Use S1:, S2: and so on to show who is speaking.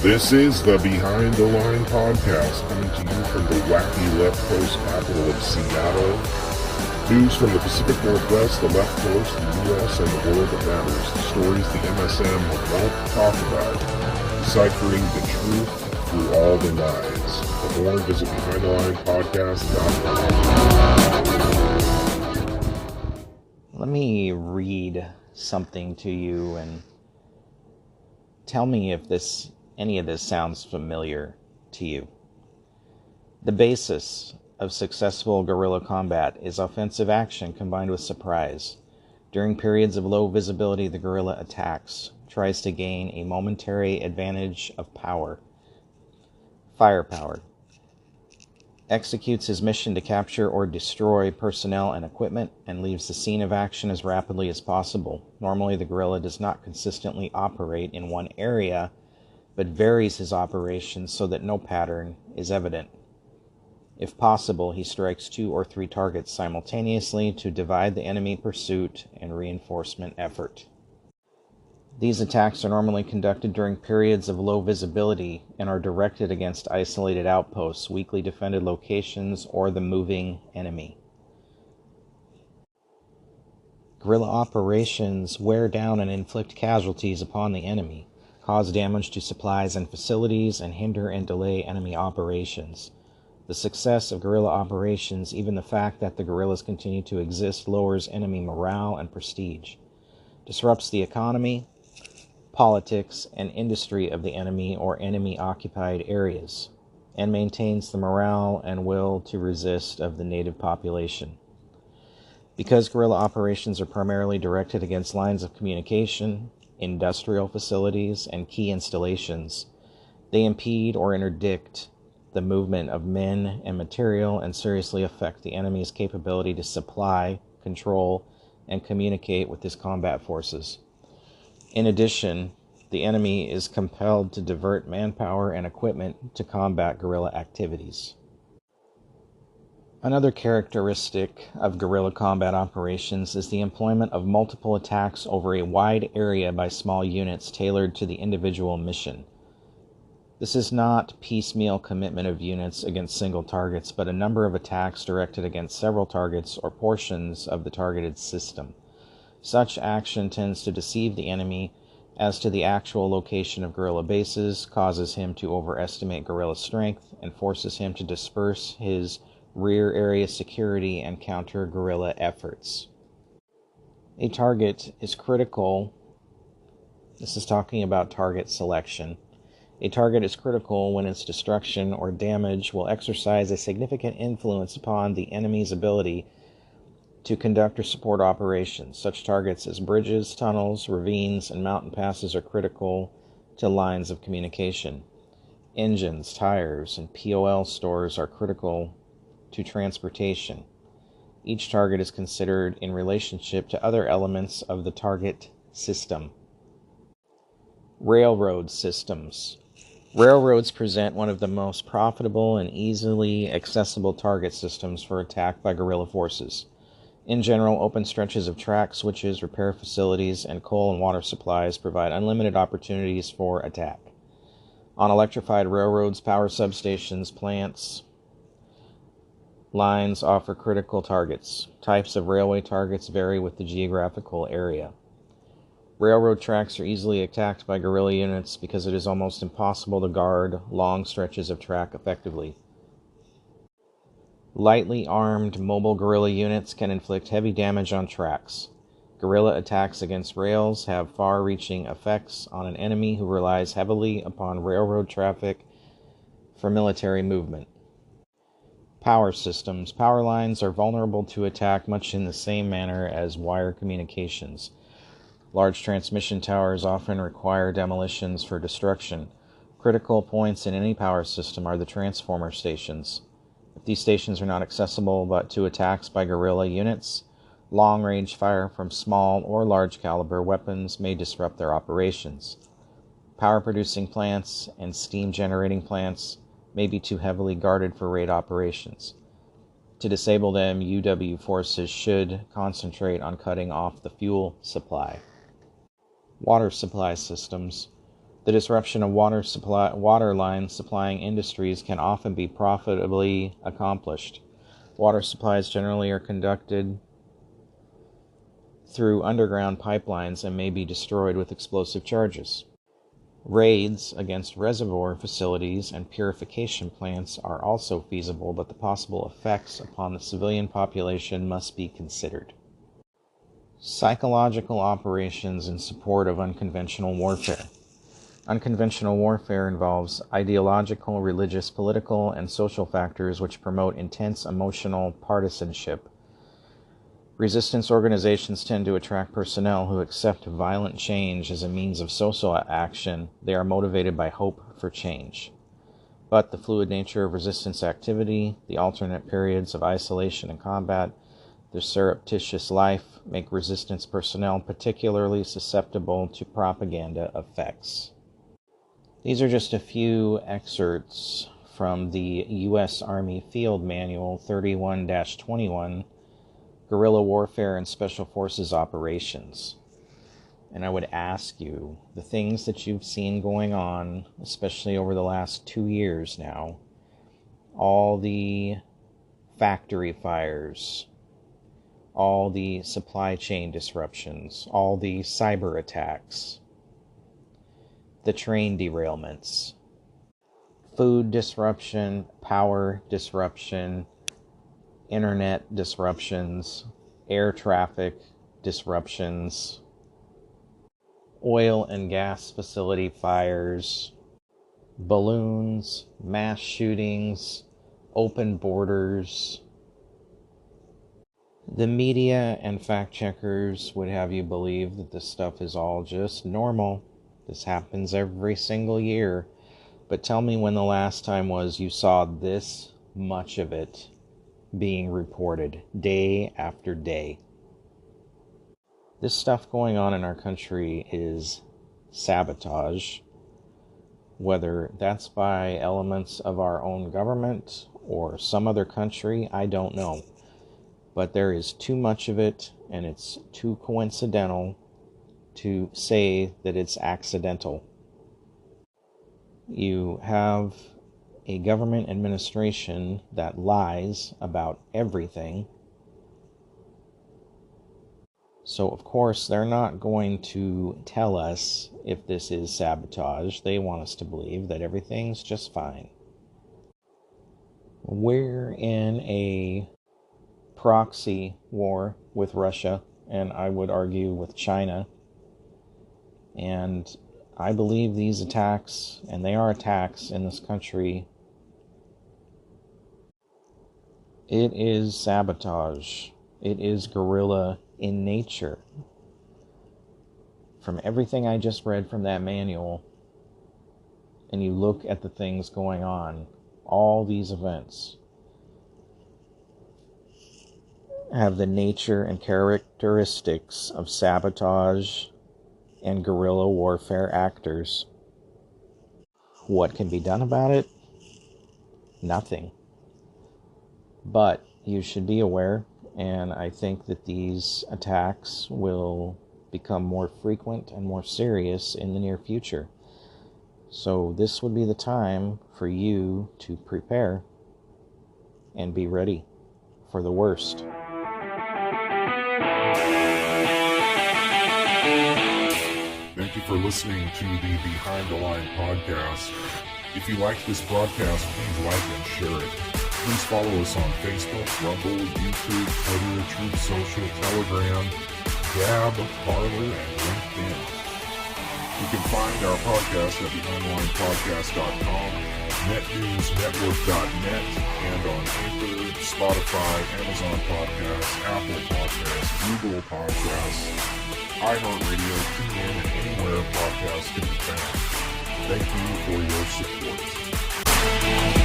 S1: This is the Behind the Line podcast, coming to you from the wacky left coast capital of Seattle. News from the Pacific Northwest, the left coast, the U.S., and the world that matters. The stories the MSM won't talk about. Deciphering the truth through all the lies. For more, visit BehindTheLinePodcast.com.
S2: Let me read something to you and tell me if any of this sounds familiar to you. The basis of successful guerrilla combat is offensive action combined with surprise. During periods of low visibility, the guerrilla attacks, tries to gain a momentary advantage of firepower, executes his mission to capture or destroy personnel and equipment, and leaves the scene of action as rapidly as possible. Normally, the guerrilla does not consistently operate in one area, but varies his operations so that no pattern is evident. If possible, he strikes 2 or 3 targets simultaneously to divide the enemy pursuit and reinforcement effort. These attacks are normally conducted during periods of low visibility and are directed against isolated outposts, weakly defended locations, or the moving enemy. Guerrilla operations wear down and inflict casualties upon the enemy, cause damage to supplies and facilities, and hinder and delay enemy operations. The success of guerrilla operations, even the fact that the guerrillas continue to exist, lowers enemy morale and prestige, disrupts the economy, politics, and industry of the enemy or enemy-occupied areas, and maintains the morale and will to resist of the native population. Because guerrilla operations are primarily directed against lines of communication, industrial facilities, and key installations, they impede or interdict the movement of men and material and seriously affect the enemy's capability to supply, control, and communicate with his combat forces. In addition, the enemy is compelled to divert manpower and equipment to combat guerrilla activities. Another characteristic of guerrilla combat operations is the employment of multiple attacks over a wide area by small units tailored to the individual mission. This is not piecemeal commitment of units against single targets, but a number of attacks directed against several targets or portions of the targeted system. Such action tends to deceive the enemy as to the actual location of guerrilla bases, causes him to overestimate guerrilla strength, and forces him to disperse his rear area security and counter guerrilla efforts. A target is critical. This is talking about target selection. A target is critical when its destruction or damage will exercise a significant influence upon the enemy's ability to conduct or support operations. Such targets as bridges, tunnels, ravines, and mountain passes are critical to lines of communication. Engines, tires, and POL stores are critical to transportation. Each target is considered in relationship to other elements of the target system. Railroad systems. Railroads present one of the most profitable and easily accessible target systems for attack by guerrilla forces. In general, open stretches of track, switches, repair facilities, and coal and water supplies provide unlimited opportunities for attack. On electrified railroads, power substations, plants, lines offer critical targets. Types of railway targets vary with the geographical area. Railroad tracks are easily attacked by guerrilla units because it is almost impossible to guard long stretches of track effectively. Lightly armed mobile guerrilla units can inflict heavy damage on tracks. Guerrilla attacks against rails have far-reaching effects on an enemy who relies heavily upon railroad traffic for military movement. Power systems. Power lines are vulnerable to attack much in the same manner as wire communications. Large transmission towers often require demolitions for destruction. Critical points in any power system are the transformer stations. If these stations are not accessible but to attacks by guerrilla units, long-range fire from small or large-caliber weapons may disrupt their operations. Power-producing plants and steam-generating plants may be too heavily guarded for raid operations. To disable them, UW forces should concentrate on cutting off the fuel supply. Water supply systems. The disruption of water lines supplying industries can often be profitably accomplished. Water supplies generally are conducted through underground pipelines and may be destroyed with explosive charges. Raids against reservoir facilities and purification plants are also feasible, but the possible effects upon the civilian population must be considered. Psychological operations in support of unconventional warfare. Unconventional warfare involves ideological, religious, political, and social factors which promote intense emotional partisanship. Resistance organizations tend to attract personnel who accept violent change as a means of social action. They are motivated by hope for change. But the fluid nature of resistance activity, the alternate periods of isolation and combat, the surreptitious life make resistance personnel particularly susceptible to propaganda effects. These are just a few excerpts from the U.S. Army Field Manual 31-21, Guerrilla Warfare and Special Forces Operations. And I would ask you, the things that you've seen going on, especially over the last 2 years now, all the factory fires, all the supply chain disruptions, all the cyber attacks, the train derailments, food disruption, power disruption, internet disruptions, air traffic disruptions, oil and gas facility fires, balloons, mass shootings, open borders. The media and fact checkers would have you believe that this stuff is all just normal. This happens every single year. But tell me when the last time was you saw this much of it being reported day after day. This stuff going on in our country is sabotage, whether that's by elements of our own government or some other country, I don't know. But there is too much of it, and it's too coincidental to say that it's accidental. You have a government administration that lies about everything. So, of course, they're not going to tell us if this is sabotage. They want us to believe that everything's just fine. We're in a proxy war with Russia, and I would argue with China. And I believe these attacks, and they are attacks in this country, it is sabotage. It is guerrilla in nature. From everything I just read from that manual, and you look at the things going on, all these events have the nature and characteristics of sabotage and guerrilla warfare actors. What can be done about it? Nothing. But you should be aware, and I think that these attacks will become more frequent and more serious in the near future. So this would be the time for you to prepare and be ready for the worst.
S1: Thank you for listening to the Behind the Line podcast. If you like this broadcast, please like and share it. Please follow us on Facebook, Rumble, YouTube, Twitter, Truth Social, Telegram, Gab, Parler, and LinkedIn. You can find our podcast at BehindTheLinePodcast.com, NetNewsNetwork.net, and on Anchor, Spotify, Amazon Podcasts, Apple Podcasts, Google Podcasts, iHeartRadio, TuneIn, and anywhere podcasts can be found. Thank you for your support.